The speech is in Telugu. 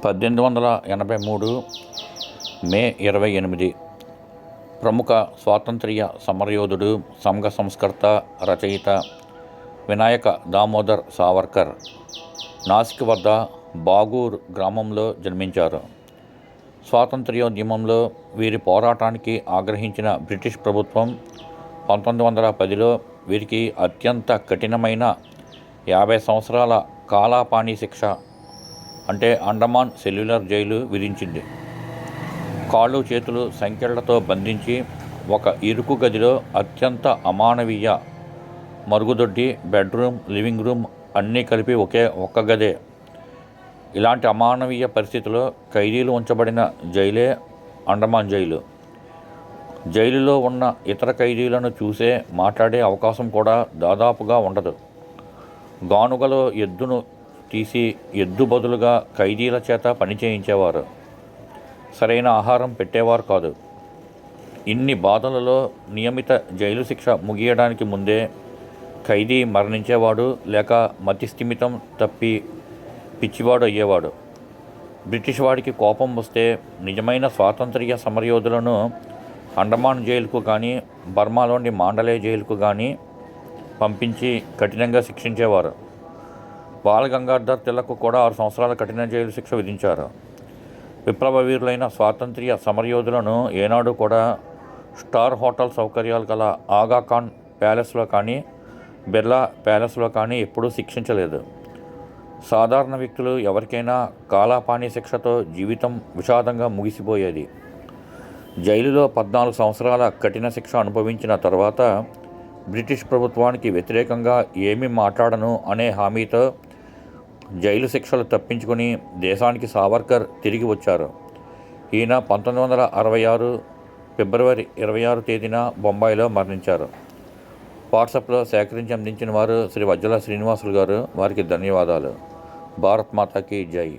1883 మే 28 ప్రముఖ స్వాతంత్ర్య సమరయోధుడు, సంఘ సంస్కర్త, రచయిత వినాయక దామోదర్ సావర్కర్ నాసిక్ వద్ద బాగూర్ గ్రామంలో జన్మించారు. స్వాతంత్ర్యోద్యమంలో వీరి పోరాటానికి ఆగ్రహించిన బ్రిటిష్ ప్రభుత్వం 1910లో వీరికి అత్యంత కఠినమైన 50 సంవత్సరాల కాలాపానీ శిక్ష అంటే అండమాన్ సెల్యులర్ జైలు విధించింది. కాళ్ళు చేతులు సంకెళ్లతో బంధించి ఒక ఇరుకు గదిలో అత్యంత అమానవీయ మరుగుదొడ్డి, బెడ్రూమ్, లివింగ్ రూమ్ అన్నీ కలిపి ఒక్క గదే. ఇలాంటి అమానవీయ పరిస్థితిలో ఖైదీలు ఉంచబడిన జైలే అండమాన్ జైలు. జైలులో ఉన్న ఇతర ఖైదీలను చూసే మాట్లాడే అవకాశం కూడా దాదాపుగా ఉండదు. గానుగలో ఎద్దును తీసి ఎద్దు బదులుగా ఖైదీల చేత పని చేయించేవారు. సరైన ఆహారం పెట్టేవారు కాదు. ఇన్ని బాధలలో నియమిత జైలు శిక్ష ముగియడానికి ముందే ఖైదీ మరణించేవాడు, లేక మతిస్థిమితం తప్పి పిచ్చివాడు అయ్యేవాడు. బ్రిటిష్ వాడికి కోపం వస్తే నిజమైన స్వాతంత్ర్య సమరయోధులను అండమాన్ జైలుకు కానీ, బర్మాలోని మాండలే జైలుకు కానీ పంపించి కఠినంగా శిక్షించేవారు. బాల గంగాధర్ తిలక్ కూడా 6 సంవత్సరాల కఠిన జైలు శిక్ష విధించారు. విప్లవ వీరులైన స్వాతంత్ర్య సమరయోధులను ఏనాడు కూడా స్టార్ హోటల్ సౌకర్యాలు గల ఆగాఖాన్ ప్యాలెస్లో కానీ, బిర్లా ప్యాలెస్లో కానీ ఎప్పుడూ శిక్షించలేదు. సాధారణ వ్యక్తులు ఎవరికైనా కాలాపానీ శిక్షతో జీవితం విషాదంగా ముగిసిపోయేది. జైలులో 14 సంవత్సరాల కఠిన శిక్ష అనుభవించిన తర్వాత బ్రిటిష్ ప్రభుత్వానికి వ్యతిరేకంగా ఏమీ మాట్లాడను అనే హామీతో జైలు శిక్షలు తప్పించుకుని దేశానికి సావర్కర్ తిరిగి వచ్చారు. ఈయన 1966 ఫిబ్రవరి 26 తేదీన బొంబాయిలో మరణించారు. వాట్సాప్లో సేకరించి అందించిన వారు శ్రీ వజ్జల శ్రీనివాసులు గారు. వారికి ధన్యవాదాలు. భారత్ మాతాకి జై.